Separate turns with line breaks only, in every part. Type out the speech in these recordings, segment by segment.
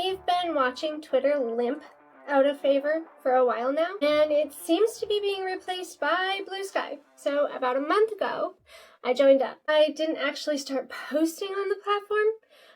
We've been watching Twitter limp out of favor for a while now, and it seems to be being replaced by Bluesky. So about a month ago, I joined up. I didn't actually start posting on the platform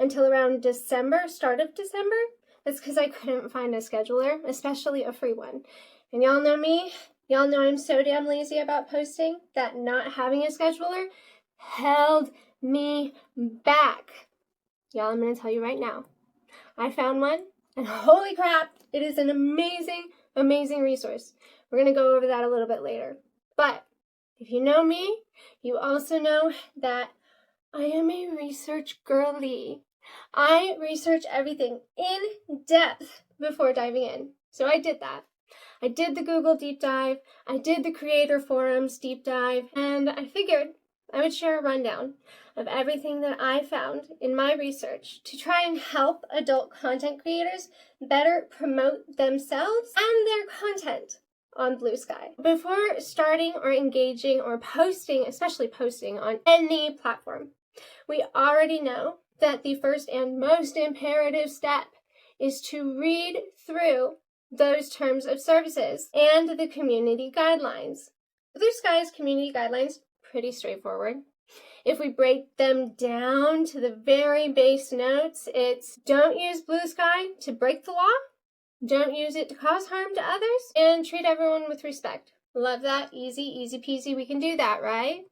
until around December, start of December. That's because I couldn't find a scheduler, especially a free one. And y'all know me. Y'all know I'm so damn lazy about posting that not having a scheduler held me back. Y'all, I'm going to tell you right now. I found one, and holy crap, it is an amazing, amazing resource. We're going to go over that a little bit later. But if you know me, you also know that I am a research girly. I research everything in depth before diving in. So I did that. I did the Google deep dive, I did the creator forums deep dive, and I figured I would share a rundown of everything that I found in my research to try and help adult content creators better promote themselves and their content on Bluesky. Before starting or engaging or posting, especially posting on any platform, we already know that the first and most imperative step is to read through those terms of services and the community guidelines. Bluesky's community guidelines, pretty straightforward. If we break them down to the very base notes, it's don't use Bluesky to break the law, don't use it to cause harm to others, and treat everyone with respect. Love that. Easy, easy peasy. We can do that, right?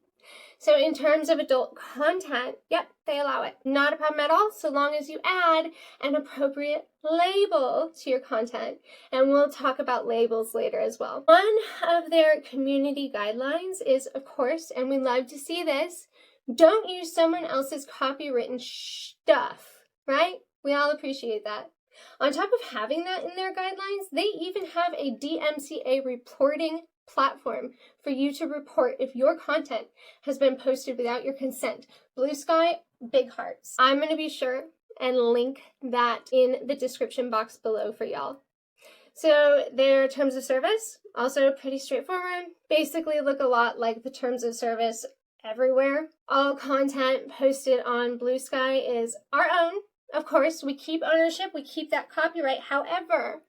So in terms of adult content, yep, they allow it. Not a problem at all, so long as you add an appropriate label to your content. And we'll talk about labels later as well. One of their community guidelines is, of course, and we love to see this, don't use someone else's copywritten stuff, right? We all appreciate that. On top of having that in their guidelines, they even have a DMCA reporting platform for you to report if your content has been posted without your consent. Bluesky, big hearts. I'm going to be sure and link that in the description box below for y'all. So their terms of service, also pretty straightforward. Basically look a lot like the terms of service everywhere. All content posted on Bluesky is our own. Of course, we keep ownership, we keep that copyright. However,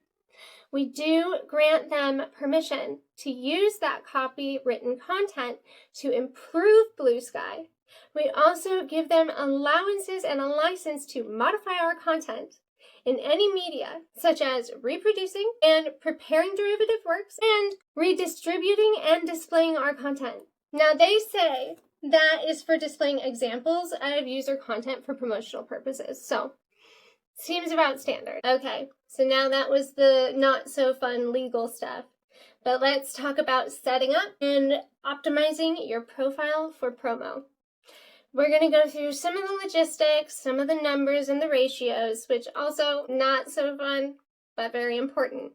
we do grant them permission to use that copywritten content to improve Bluesky. We also give them allowances and a license to modify our content in any media, such as reproducing and preparing derivative works and redistributing and displaying our content. Now, they say that is for displaying examples of user content for promotional purposes. So, seems about standard. Okay, so now that was the not so fun legal stuff. But let's talk about setting up and optimizing your profile for promo. We're going to go through some of the logistics, some of the numbers and the ratios, which also not so fun, but very important.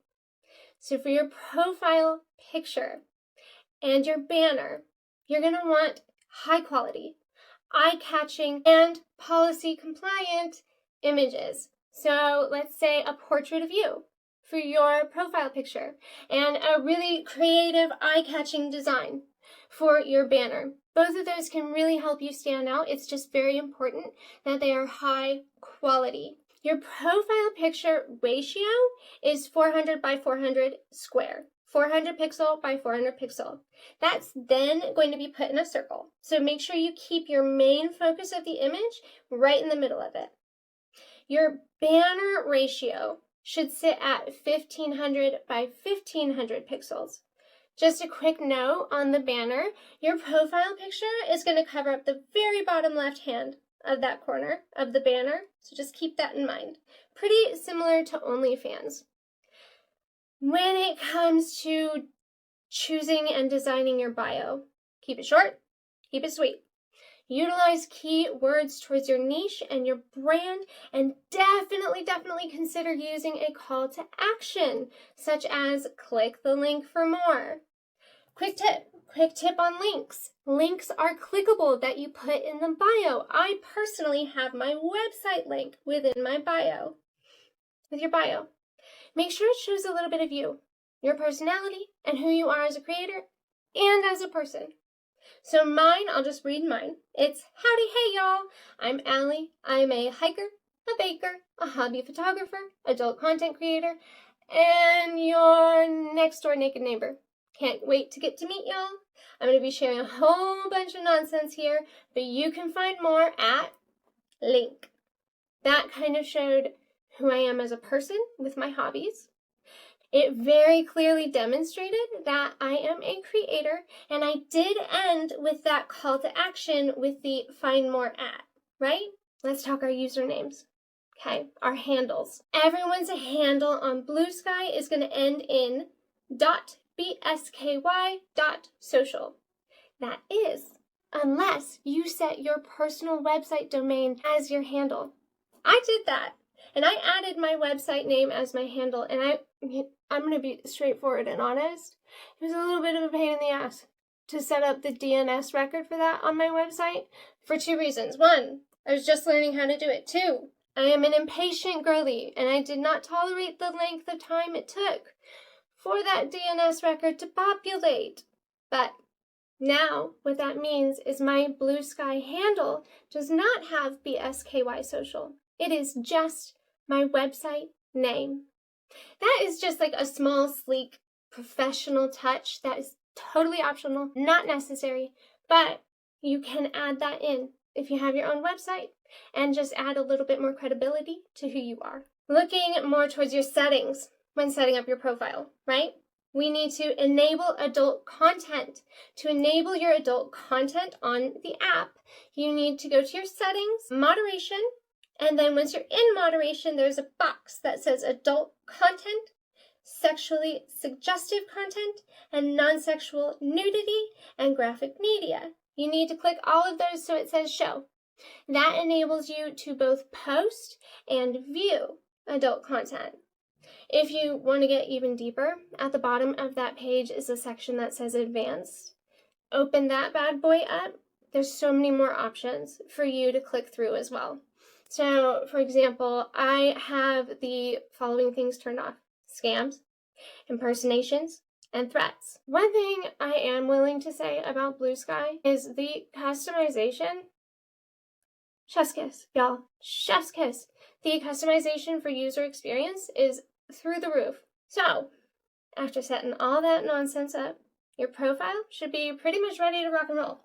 So for your profile picture and your banner, you're going to want high quality, eye-catching, and policy-compliant images. So let's say a portrait of you for your profile picture and a really creative, eye-catching design for your banner. Both of those can really help you stand out. It's just very important that they are high quality. Your profile picture ratio is 400 by 400 square. 400 pixel by 400 pixel. That's then going to be put in a circle. So make sure you keep your main focus of the image right in the middle of it. Your banner ratio should sit at 1500 by 1500 pixels. Just a quick note on the banner, your profile picture is going to cover up the very bottom left hand of that corner of the banner, so just keep that in mind. Pretty similar to OnlyFans. When it comes to choosing and designing your bio, keep it short, keep it sweet. Utilize key words towards your niche and your brand, and definitely consider using a call to action, such as click the link for more. Quick tip on links. Links are clickable that you put in the bio. I personally have my website link within my bio. With your bio, make sure it shows a little bit of you, your personality, and who you are as a creator and as a person. So mine, I'll just read mine. It's, howdy, hey y'all. I'm Allie. I'm a hiker, a baker, a hobby photographer, adult content creator, and your next door naked neighbor. Can't wait to get to meet y'all. I'm going to be sharing a whole bunch of nonsense here, but you can find more at link. That kind of showed who I am as a person with my hobbies. It very clearly demonstrated that I am a creator, and I did end with that call to action with the find more at, right? Let's talk our usernames. Okay, our handles. Everyone's handle on Bluesky is going to end in .bsky.social. That is, unless you set your personal website domain as your handle. I did that, and I added my website name as my handle, and I'm going to be straightforward and honest. It was a little bit of a pain in the ass to set up the DNS record for that on my website for two reasons. One, I was just learning how to do it. Two, I am an impatient girly, and I did not tolerate the length of time it took for that DNS record to populate. But now, what that means is my Bluesky handle does not have BSKY social. It is just my website name. That is just like a small, sleek, professional touch that is totally optional, not necessary, but you can add that in if you have your own website and just add a little bit more credibility to who you are. Looking more towards your settings when setting up your profile, right? We need to enable adult content. To enable your adult content on the app, you need to go to your settings, moderation, and then once you're in moderation, there's a box that says adult content, sexually suggestive content, and non-sexual nudity and graphic media. You need to click all of those so it says show. That enables you to both post and view adult content. If you want to get even deeper, at the bottom of that page is a section that says advanced. Open that bad boy up. There's so many more options for you to click through as well. So, for example, I have the following things turned off: scams, impersonations, and threats. One thing I am willing to say about Bluesky is the customization. Chef's kiss, y'all. Chef's kiss. The customization for user experience is through the roof. So, after setting all that nonsense up, your profile should be pretty much ready to rock and roll.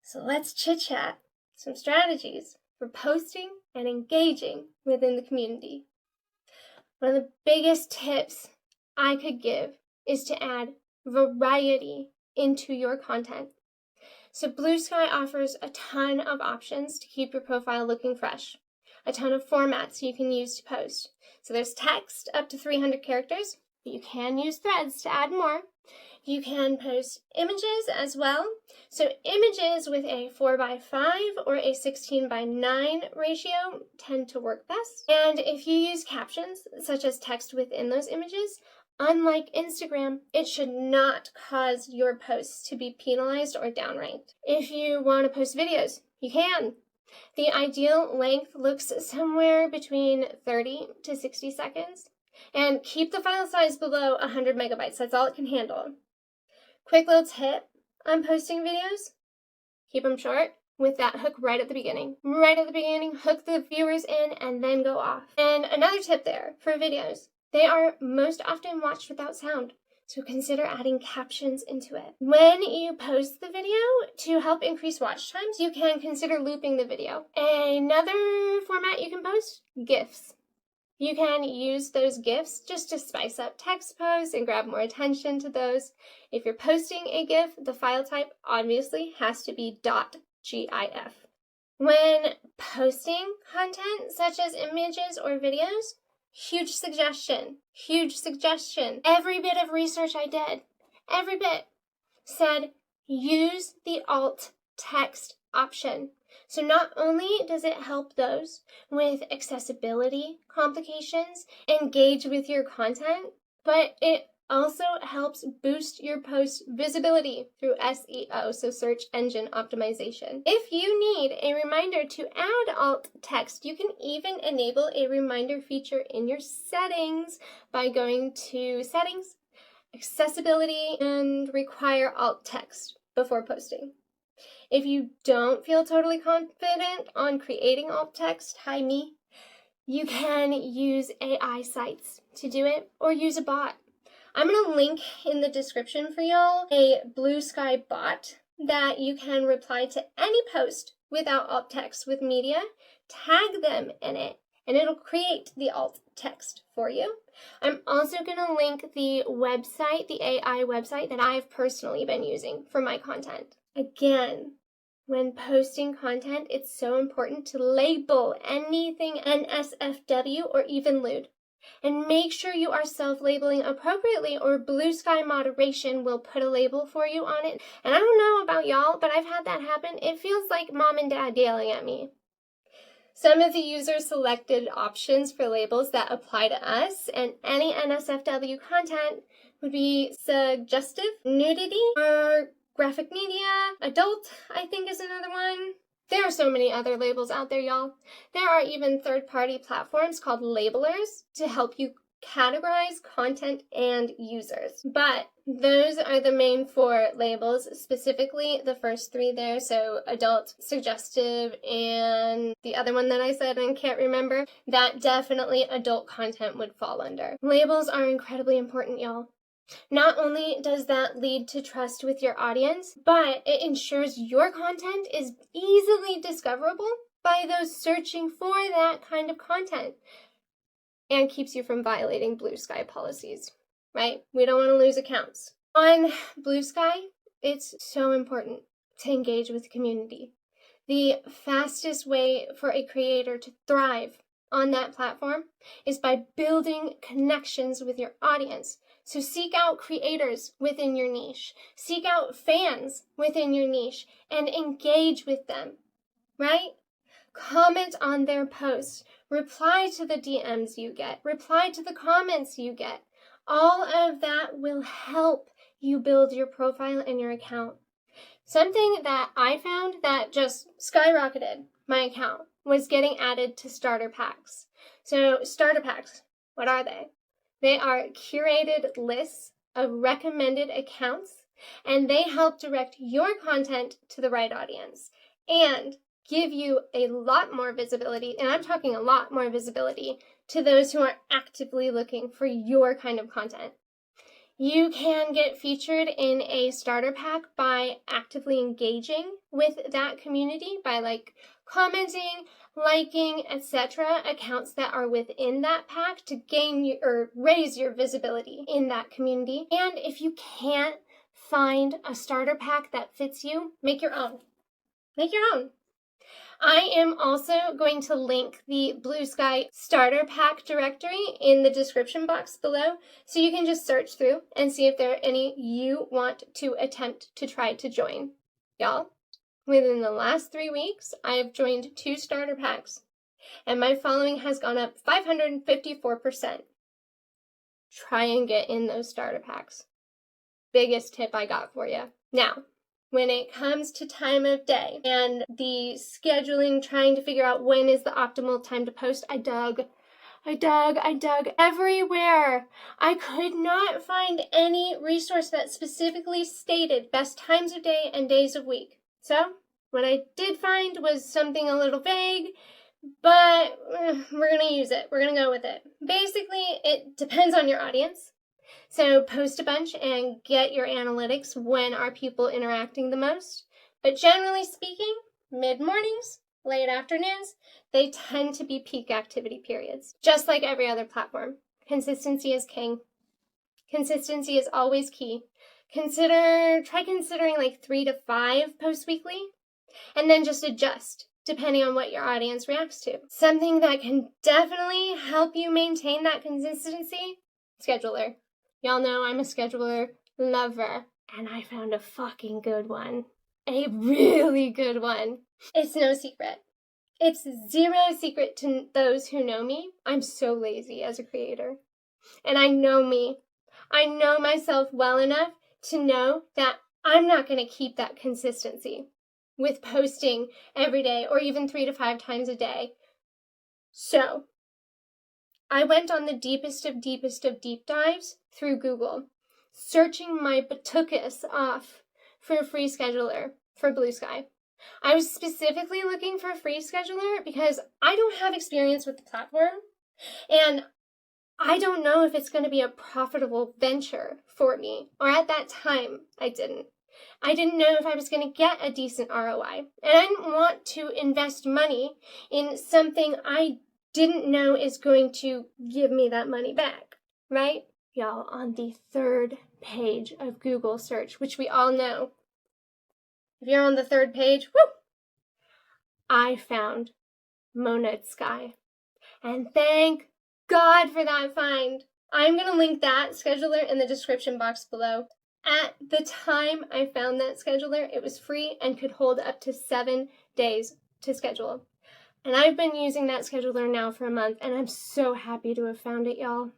So let's chit-chat some strategies for posting and engaging within the community. One of the biggest tips I could give is to add variety into your content. So Bluesky offers a ton of options to keep your profile looking fresh, a ton of formats you can use to post. So there's text up to 300 characters, but you can use threads to add more. You can post images as well. So images with a 4:5 or a 16:9 ratio tend to work best. And if you use captions, such as text within those images, unlike Instagram, it should not cause your posts to be penalized or downranked. If you want to post videos, you can. The ideal length looks somewhere between 30 to 60 seconds. And keep the file size below 100 megabytes. That's all it can handle. Quick little tip on posting videos: keep them short with that hook right at the beginning. Right at the beginning, hook the viewers in and then go off. And another tip there for videos: they are most often watched without sound, so consider adding captions into it. When you post the video, to help increase watch times, you can consider looping the video. Another format you can post: GIFs. You can use those GIFs just to spice up text posts and grab more attention to those. If you're posting a GIF, the file type obviously has to be .gif. When posting content such as images or videos, huge suggestion. Every bit of research I did, every bit, said use the alt text option. So not only does it help those with accessibility complications engage with your content, but it also helps boost your post visibility through SEO, so search engine optimization. If you need a reminder to add alt text, you can even enable a reminder feature in your settings by going to Settings, Accessibility, and require alt text before posting. If you don't feel totally confident on creating alt text, hi me. You can use AI sites to do it or use a bot. I'm going to link in the description for y'all a Bluesky bot that you can reply to any post without alt text with media, tag them in it, and it'll create the alt text for you. I'm also going to link the website, the AI website that I've personally been using for my content. Again, when posting content, it's so important to label anything NSFW or even lewd. And make sure you are self-labeling appropriately, or Bluesky moderation will put a label for you on it. And I don't know about y'all, but I've had that happen. It feels like mom and dad yelling at me. Some of the user-selected options for labels that apply to us and any NSFW content would be suggestive, nudity, or graphic media, adult, I think is another one. There are so many other labels out there, y'all. There are even third-party platforms called labelers to help you categorize content and users. But those are the main 4 labels, specifically the first 3 there, so adult, suggestive, and the other one that I said and can't remember, that definitely adult content would fall under. Labels are incredibly important, y'all. Not only does that lead to trust with your audience, but it ensures your content is easily discoverable by those searching for that kind of content and keeps you from violating Bluesky policies, right? We don't want to lose accounts. On Bluesky, it's so important to engage with the community. The fastest way for a creator to thrive on that platform is by building connections with your audience. So seek out creators within your niche, seek out fans within your niche, and engage with them, right? Comment on their posts, reply to the DMs you get, reply to the comments you get. All of that will help you build your profile and your account. Something that I found that just skyrocketed my account was getting added to starter packs. So starter packs, what are they? They are curated lists of recommended accounts, and they help direct your content to the right audience and give you a lot more visibility, and I'm talking a lot more visibility, to those who are actively looking for your kind of content. You can get featured in a starter pack by actively engaging with that community, by commenting, liking, etc. accounts that are within that pack to gain or raise your visibility in that community. And if you can't find a starter pack that fits you, make your own. Make your own. I am also going to link the Bluesky starter pack directory in the description box below, so you can just search through and see if there are any you want to attempt to try to join. Y'all, within the last 3 weeks, I have joined 2 starter packs, and my following has gone up 554%. Try and get in those starter packs. Biggest tip I got for you. Now, when it comes to time of day and the scheduling, trying to figure out when is the optimal time to post, I dug everywhere. I could not find any resource that specifically stated best times of day and days of week. So what I did find was something a little vague, but we're going to use it. We're going to go with it. Basically, it depends on your audience. So post a bunch and get your analytics. When are people interacting the most? But generally speaking, mid-mornings, late afternoons, they tend to be peak activity periods. Just like every other platform. Consistency is king. Consistency is always key. Try considering 3 to 5 posts weekly, and then just adjust depending on what your audience reacts to. Something that can definitely help you maintain that consistency, scheduler. Y'all know I'm a scheduler lover, and I found a fucking good one. A really good one. It's no secret. It's zero secret to those who know me. I'm so lazy as a creator. And I know me. I know myself well enough to know that I'm not going to keep that consistency with posting every day or even 3 to 5 times a day. So I went on the deepest of deep dives through Google, searching my batukas off for a free scheduler for Bluesky. I was specifically looking for a free scheduler because I don't have experience with the platform, and I don't know if it's going to be a profitable venture for me, or at that time, I didn't. I didn't know if I was going to get a decent ROI, and I didn't want to invest money in something I didn't know is going to give me that money back, right? Y'all, on the third page of Google search, which we all know, if you're on the third page, whoo, I found Monadsky. And thank God for that find. I'm going to link that scheduler in the description box below. At the time I found that scheduler, it was free and could hold up to 7 days to schedule. And I've been using that scheduler now for a month, and I'm so happy to have found it, y'all.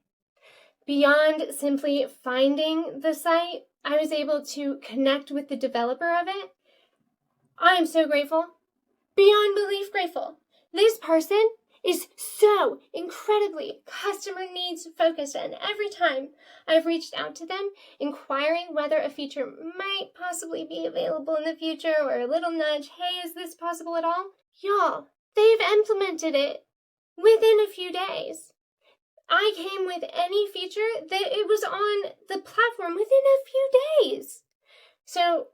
Beyond simply finding the site, I was able to connect with the developer of it. I am so grateful. Beyond belief grateful. This person is so incredibly customer needs focused, and every time I've reached out to them inquiring whether a feature might possibly be available in the future, or a little nudge, hey, is this possible at all? Y'all, they've implemented it within a few days. I came with any feature that it was on the platform within a few days. So,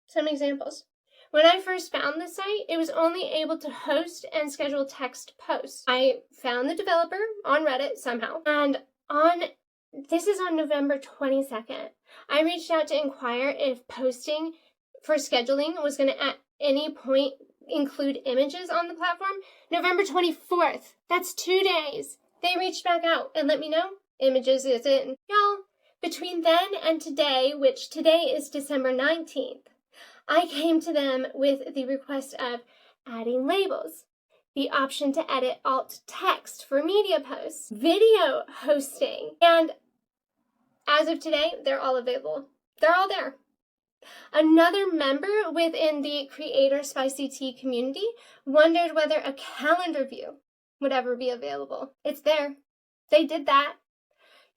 some examples. When I first found the site, it was only able to host and schedule text posts. I found the developer on Reddit somehow, and this is on November 22nd. I reached out to inquire if posting for scheduling was going to at any point include images on the platform. November 24th. That's 2 days. They reached back out and let me know images is in. Y'all, between then and today, which today is December 19th, I came to them with the request of adding labels, the option to edit alt text for media posts, video hosting, and as of today, they're all available. They're all there. Another member within the Creator Spicy Tea community wondered whether a calendar view would ever be available. It's there. They did that.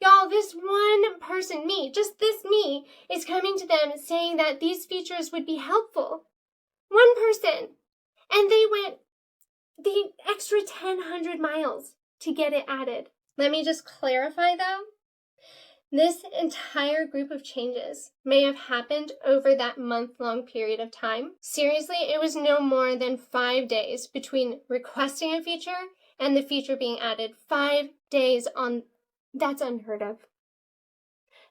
Y'all, this one person, me, just this me, is coming to them saying that these features would be helpful. One person. And they went the extra 1,000 miles to get it added. Let me just clarify, though. This entire group of changes may have happened over that month-long period of time. Seriously, it was no more than 5 days between requesting a feature and the feature being added. 5 days on... That's unheard of.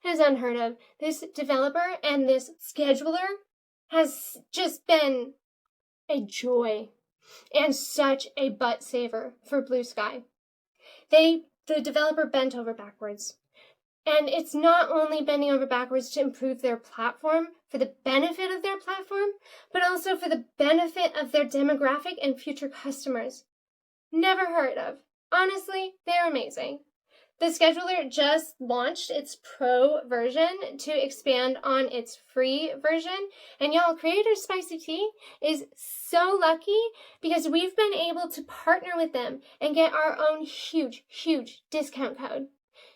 It is unheard of. This developer and this scheduler has just been a joy and such a butt saver for Bluesky. The developer bent over backwards. And it's not only bending over backwards to improve their platform for the benefit of their platform, but also for the benefit of their demographic and future customers. Never heard of. Honestly, they're amazing. The scheduler just launched its pro version to expand on its free version. And y'all, Creator Spicy Tea is so lucky because we've been able to partner with them and get our own huge, huge discount code.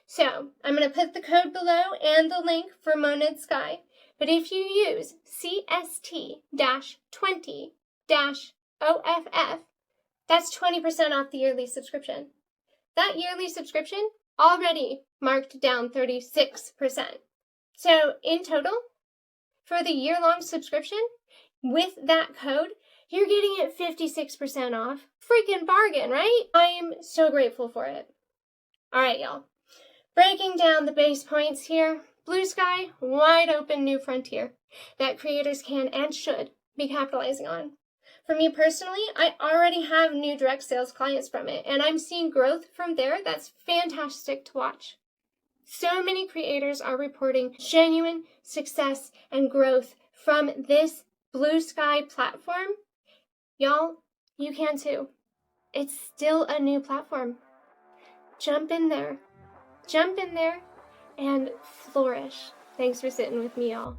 So I'm going to put the code below and the link for Monadsky. But if you use CST-20-OFF, that's 20% off the yearly subscription. That yearly subscription already marked down 36%. So in total, for the year-long subscription, with that code, you're getting it 56% off. Freaking bargain, right? I'm so grateful for it. All right, y'all. Breaking down the base points here, Bluesky, wide open new frontier that creators can and should be capitalizing on. For me personally, I already have new direct sales clients from it, and I'm seeing growth from there that's fantastic to watch. So many creators are reporting genuine success and growth from this Bluesky platform. Y'all, you can too. It's still a new platform. Jump in there and flourish. Thanks for sitting with me, y'all.